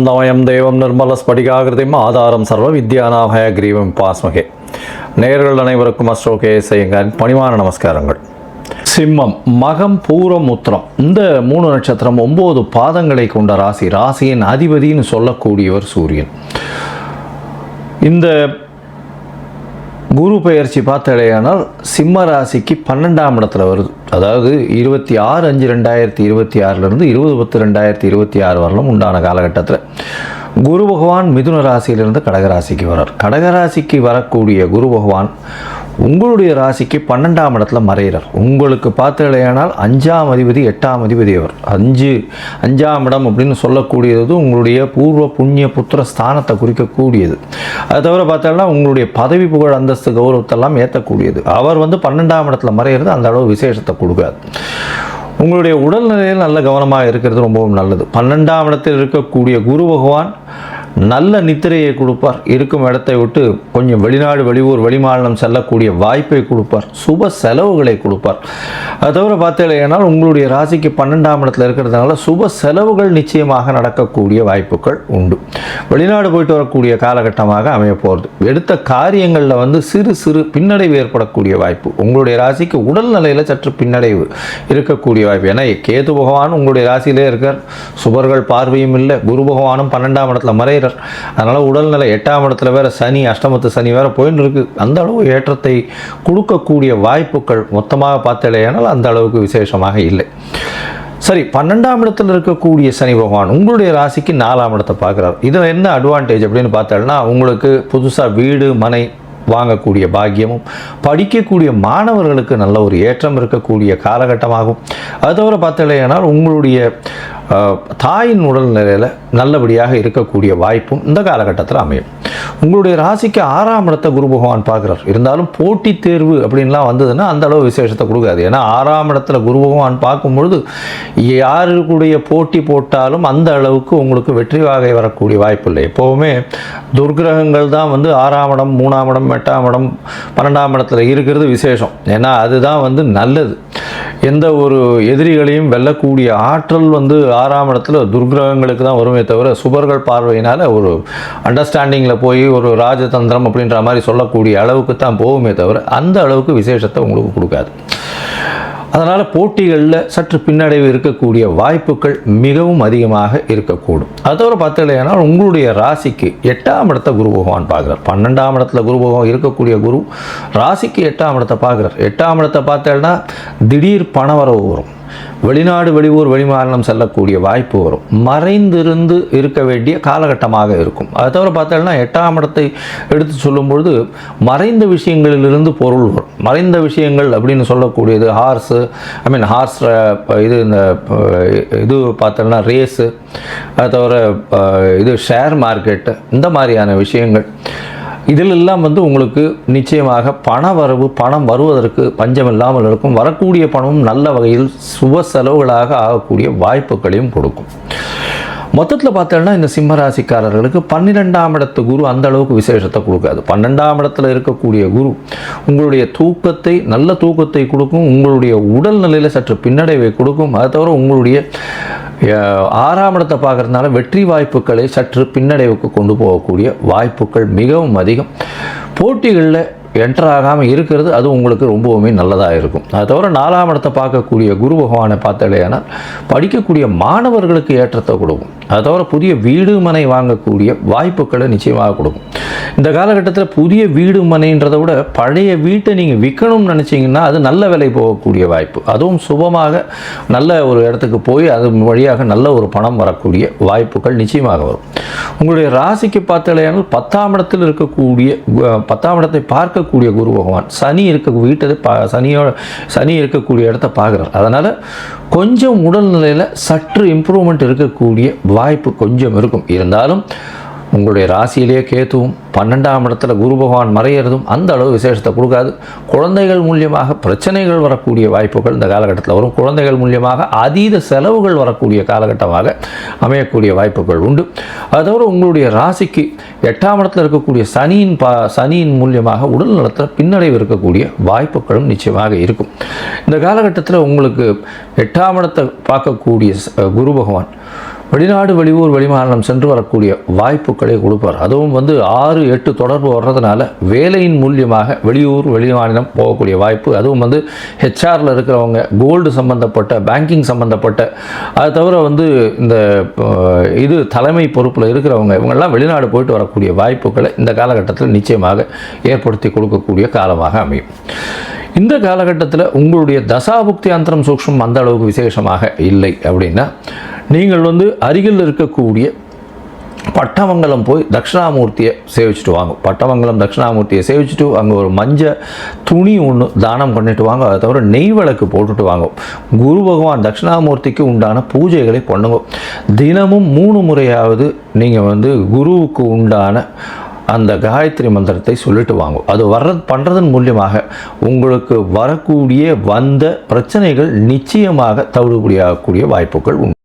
ஆனந்தமயம் தேவம் நிர்மலஸ்படிகாகிருதிம் ஆதாரம் சர்வ வித்யாநாபய கிரீவம் பாஸ்மகே. நேயர்கள் அனைவருக்கும் அஸ்ட்ரோகே செய்யுங்கள் பணிவான நமஸ்காரங்கள். சிம்மம், மகம், பூரம், உத்திரம் இந்த 3 நட்சத்திரம் 9 பாதங்களை கொண்ட ராசி. ராசியின் அதிபதினு சொல்லக்கூடியவர் சூரியன். இந்த குரு பெயர்ச்சி பார்த்தாலேயானால் சிம்ம ராசிக்கு 12ஆம் இடத்துல வருது. அதாவது 26/5/2026 20/10/2026 வரலும் உண்டான காலகட்டத்தில் குரு பகவான் மிதுன ராசியிலிருந்து கடகராசிக்கு வரார். கடகராசிக்கு வரக்கூடிய குரு பகவான் உங்களுடைய ராசிக்கு 12ஆம் இடத்துல மறைகிறார். உங்களுக்கு பார்த்தாலேயானால் 5ஆம் அதிபதி 8ஆம் அதிபதி அவர். 5ஆம் இடம் அப்படின்னு சொல்லக்கூடியது உங்களுடைய பூர்வ புண்ணிய புத்திர ஸ்தானத்தை குறிக்கக்கூடியது. அது தவிர பார்த்தாலும் உங்களுடைய பதவி புகழ் அந்தஸ்து கௌரவத்தெல்லாம் ஏற்றக்கூடியது. அவர் 12ஆம் இடத்துல மறைகிறது அந்த அளவு விசேஷத்தை கொடுக்காது. உங்களுடைய உடல்நிலையில் நல்ல கவனமாக இருக்கிறது ரொம்பவும் நல்லது. 12ஆம் இடத்தில் இருக்கக்கூடிய குரு பகவான் நல்ல நித்திரையை கொடுப்பார். இருக்கும் இடத்தை விட்டு கொஞ்சம் வெளிநாடு வெளியூர் வெளிமாநிலம் செல்லக்கூடிய வாய்ப்பை கொடுப்பார். சுப செலவுகளை கொடுப்பார். அது தவிர பார்த்தீங்கன்னா உங்களுடைய ராசிக்கு 12ஆம் இடத்துல இருக்கிறதுனால சுப செலவுகள் நிச்சயமாக நடக்கக்கூடிய வாய்ப்புகள் உண்டு. வெளிநாடு போயிட்டு வரக்கூடிய காலகட்டமாக அமைய போகிறது. எடுத்த காரியங்களில் சிறு சிறு பின்னடைவு ஏற்படக்கூடிய வாய்ப்பு. உங்களுடைய ராசிக்கு உடல்நிலையில் சற்று பின்னடைவு இருக்கக்கூடிய வாய்ப்பு. ஏன்னா கேது பகவான் உங்களுடைய ராசியிலே இருக்கார். சுபர்கள் பார்வையும் இல்லை. குரு பகவானும் 12ஆம் இடத்துல மறைகிறார். அதனால் உடல்நிலை 8ஆம் இடத்துல வேறு சனி, அஷ்டமத்து சனி வேறு போயின்னு இருக்கு. அந்த அளவு ஏற்றத்தை கொடுக்கக்கூடிய வாய்ப்புகள் மொத்தமாக பார்த்தாலேயானால் அந்த அளவுக்கு விசேஷமாக இல்லை. சரி, 12ஆம் இடத்தில் இருக்கக்கூடிய சனி பகவான் உங்களுடைய ராசிக்கு 4ஆம் இடத்தை பார்க்குறார். இதில் என்ன அட்வான்டேஜ் அப்படின்னு பார்த்தோம்னா உங்களுக்கு புதுசாக வீடு மனை வாங்கக்கூடிய பாக்கியமும், படிக்கக்கூடிய மாணவர்களுக்கு நல்ல ஒரு ஏற்றம் இருக்கக்கூடிய காலகட்டமாகும். அது தவிர பார்த்தலையானால் உங்களுடைய தாயின் உடல்நிலையில் நல்லபடியாக இருக்கக்கூடிய வாய்ப்பும் இந்த காலகட்டத்தில் அமையும். உங்களுடைய ராசிக்கு 6ஆம் இடத்தை குரு பகவான் பார்க்குறார். இருந்தாலும் போட்டித் தேர்வு அப்படின்லாம் வந்ததுன்னா அந்த அளவு விசேஷத்தை கொடுக்காது. ஏன்னா 6ஆம் இடத்துல குரு பகவான் பார்க்கும்பொழுது யாருக்குடைய போட்டி போட்டாலும் அந்த அளவுக்கு உங்களுக்கு வெற்றி வாகை வரக்கூடிய வாய்ப்பு இல்லை. எப்போவுமே துர்கிரகங்கள் தான் 6ஆம் இடம், 3ஆம் இடம், 8ஆம் இடம், 12ஆம் இடத்துல இருக்கிறது விசேஷம். ஏன்னா அதுதான் நல்லது. எந்த ஒரு எதிரிகளையும் வெல்லக்கூடிய ஆற்றல் 6ஆம் இடத்துல துர்கிரகங்களுக்கு தான் வருமே தவிர சுபர்கள் பார்வையினால் ஒரு அண்டர்ஸ்டாண்டிங்கில் போய் ஒரு ராஜதந்திரம் அப்படின்ற மாதிரி சொல்லக்கூடிய அளவுக்கு தான் போகுமே தவிர அந்த அளவுக்கு விசேஷத்தை உங்களுக்கு கொடுக்காது. அதனால் போட்டிகளில் சற்று பின்னடைவு இருக்கக்கூடிய வாய்ப்புகள் மிகவும் அதிகமாக இருக்கக்கூடும். அது தவிர பார்த்தீங்கன்னா உங்களுடைய ராசிக்கு 8ஆம் இடத்தை குரு பகவான் பார்க்குறார். 12ஆம் இடத்துல குரு பகவான் இருக்கக்கூடிய குரு ராசிக்கு 8ஆம் இடத்தை பார்க்குறார். 8ஆம் இடத்தை பார்த்தேன்னா திடீர் பணவரவு வரும். வெளிநாடு வெளியூர் வெளிமாநிலம் செல்லக்கூடிய வாய்ப்பு வரும். மறைந்திருந்து இருக்க வேண்டிய காலகட்டமாக இருக்கும். அது தவிர பார்த்தோம்னா 8ஆம் இடத்தை எடுத்து சொல்லும்பொழுது மறைந்த விஷயங்களிலிருந்து பொருள் வரும். மறைந்த விஷயங்கள் அப்படின்னு சொல்லக்கூடியது ஹார்ஸ் இது பார்த்தோம்னா ரேஸு, அது தவிர இது ஷேர் மார்க்கெட்டு, இந்த மாதிரியான விஷயங்கள் இதிலெல்லாம் உங்களுக்கு நிச்சயமாக பணம் வருவதற்கு பஞ்சம் இல்லாமல் இருக்கும். வரக்கூடிய பணமும் நல்ல வகையில் சுப செலவுகளாக ஆகக்கூடிய வாய்ப்புகளையும் கொடுக்கும். மொத்தத்தில் பார்த்தோம்னா இந்த சிம்மராசிக்காரர்களுக்கு 12ஆம் இடத்து குரு அந்த அளவுக்கு விசேஷத்தை கொடுக்காது. 12ஆம் இடத்துல இருக்கக்கூடிய குரு உங்களுடைய நல்ல தூக்கத்தை கொடுக்கும். உங்களுடைய உடல்நிலையில் சற்று பின்னடைவை கொடுக்கும். அது தவிர உங்களுடைய 6ஆம் இடத்தை பார்க்கறதுனால வெற்றி வாய்ப்புகளை சற்று பின்னடைவுக்கு கொண்டு போகக்கூடிய வாய்ப்புகள் மிகவும் அதிகம். போட்டிகளில் என்டர் ஆகாமல் இருக்கிறது அது உங்களுக்கு ரொம்பவுமே நல்லதாக இருக்கும். அது தவிர 4ஆம் இடத்தை பார்க்கக்கூடிய குரு பகவானை பார்த்தாலேயானால் படிக்கக்கூடிய மாணவர்களுக்கு ஏற்றத்தை கொடுக்கும். அது தவிர புதிய வீடு மனை வாங்கக்கூடிய வாய்ப்புகளை நிச்சயமாக கொடுக்கும். இந்த காலகட்டத்தில் புதிய வீடு மனைன்றதை விட பழைய வீட்டை நீங்கள் விற்கணும்னு நினச்சிங்கன்னா அது நல்ல விலை போகக்கூடிய வாய்ப்பு. அதுவும் சுபமாக நல்ல ஒரு இடத்துக்கு போய் அது வழியாக நல்ல ஒரு பணம் வரக்கூடிய வாய்ப்புகள் நிச்சயமாக வரும். உங்களுடைய ராசிக்கு பார்த்தாலேயானால் 10ஆம் இடத்தில் இருக்கக்கூடிய 10ஆம் இடத்தை பார்க்கக்கூடிய குரு பகவான் சனி இருக்கக்கூடிய இடத்தை பார்க்குறார். அதனால் கொஞ்சம் உடல்நிலையில் சற்று இம்ப்ரூவ்மெண்ட் இருக்கக்கூடிய வாய்ப்பு கொஞ்சம் இருக்கும். இருந்தாலும் உங்களுடைய ராசியிலேயே கேத்துவும் 12ஆம் இடத்துல குரு பகவான் மறையிறதும் அந்த அளவு விசேஷத்தை கொடுக்காது. குழந்தைகள் மூலியமாக பிரச்சனைகள் வரக்கூடிய வாய்ப்புகள் இந்த காலகட்டத்தில் வரும். குழந்தைகள் மூலியமாக அதீத செலவுகள் வரக்கூடிய காலகட்டமாக அமையக்கூடிய வாய்ப்புகள் உண்டு. அதோடு உங்களுடைய ராசிக்கு 8ஆம் இடத்துல இருக்கக்கூடிய சனியின் மூலியமாக உடல் நலத்தில் பின்னடைவு இருக்கக்கூடிய வாய்ப்புகளும் நிச்சயமாக இருக்கும். இந்த காலகட்டத்தில் உங்களுக்கு 8ஆம் இடத்தை பார்க்கக்கூடிய குரு பகவான் வெளிநாடு வெளியூர் வெளிமாநிலம் சென்று வரக்கூடிய வாய்ப்புகளை கொடுப்பார். அதுவும் 6-8 தொடர்பு வர்றதுனால வேலையின் மூலியமாக வெளியூர் வெளிமாநிலம் போகக்கூடிய வாய்ப்பு. அதுவும் ஹெச்ஆரில் இருக்கிறவங்க, கோல்டு சம்பந்தப்பட்ட, பேங்கிங் சம்பந்தப்பட்ட, அது தவிர இந்த தலைமை பொறுப்பில் இருக்கிறவங்க இவங்கெல்லாம் வெளிநாடு போயிட்டு வரக்கூடிய வாய்ப்புகளை இந்த காலகட்டத்தில் நிச்சயமாக ஏற்படுத்தி கொடுக்கக்கூடிய காலமாக அமையும். இந்த காலகட்டத்தில் உங்களுடைய தசாபுக்தி அந்தரம் சூக்ஷ்மம் அந்த அளவுக்கு விசேஷமாக இல்லை அப்படின்னா நீங்கள் அருகில் இருக்கக்கூடிய பட்டமங்கலம் போய் தட்சிணாமூர்த்தியை சேவிச்சுட்டு வாங்க. பட்டமங்கலம் தட்சிணாமூர்த்தியை சேவிச்சுட்டு அங்கே ஒரு மஞ்சள் துணி ஒன்று தானம் பண்ணிட்டு வாங்க. அதை தவிர நெய் விளக்கு போட்டுட்டு வாங்க. குரு பகவான் தட்சிணாமூர்த்திக்கு உண்டான பூஜைகளை பண்ணுங்க. தினமும் 3 முறையாவது நீங்கள் குருவுக்கு உண்டான அந்த காயத்ரி மந்திரத்தை சொல்லிட்டு வாங்க. அது பண்ணுறதன் மூலியமாக உங்களுக்கு வரக்கூடிய பிரச்சனைகள் நிச்சயமாக தவிடுபடியாகக்கூடிய வாய்ப்புகள் உண்டு.